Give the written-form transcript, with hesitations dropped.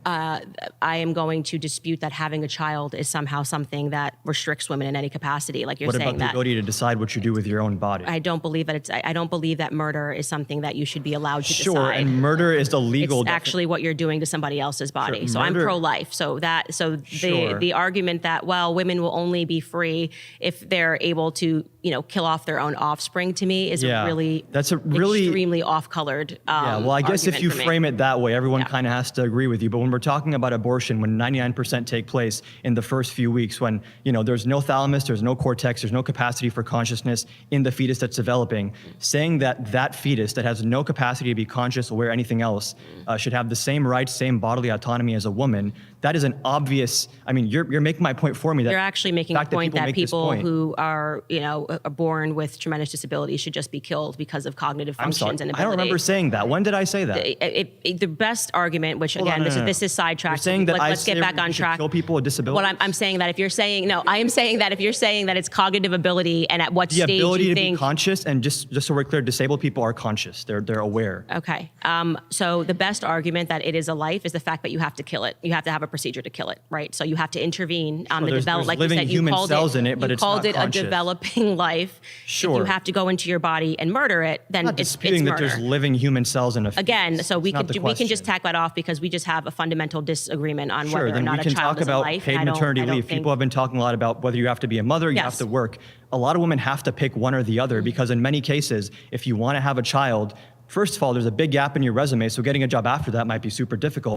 I am going to dispute that having a child is somehow something that restricts women in any capacity. Like you're saying that. What about the ability to decide what you do with your own body? I don't believe that I don't believe that murder is something that you should be allowed to decide. Sure, and murder is the legal. It's actually what you're doing to somebody else's body. Sure, so I'm pro-life. Sure. The argument that, well, women will only be free if they're able to, kill off their own offspring, to me is that's a really extremely off-colored. Well, I guess if you frame it that way, everyone kind of has to agree with you. But when we're talking about abortion, when 99% take place in the first few weeks, when there's no thalamus, there's no cortex, there's no capacity for consciousness in the fetus that's developing, saying that fetus that has no capacity to be conscious, aware, anything else, should have the same rights, same bodily autonomy as a woman, that is an obvious. I mean, you're making my point for me. That you're actually making a point that people who are are born with tremendous disabilities should just be killed because of cognitive functions and ability. I don't remember saying that. When did I say that? The best argument, which again, this is sidetracked. You're saying that let's get back on track. Kill people with disabilities. Well, I'm saying that if you're saying I am saying that if you're saying that it's cognitive ability, and at what the stage ability you to think be conscious, and just so we're clear, disabled people are conscious. They're aware. Okay. So the best argument that it is a life is the fact that you have to kill it. You have to have a procedure to kill it, right? So you have to intervene on the development. Like living you said, you human called cells in it, but it's not called it conscious. a developing life. Sure. If you have to go into your body and murder it, then I'm not it's disputing murder. that there's living human cells in a fetus. Again, so we can just tack that off because we just have a fundamental disagreement on whether or not a child is a life. Paid maternity leave. People have been talking a lot about whether you have to be a mother, you have to work. A lot of women have to pick one or the other because in many cases, if you want to have a child, first of all, there's a big gap in your resume, so getting a job after that might be super difficult.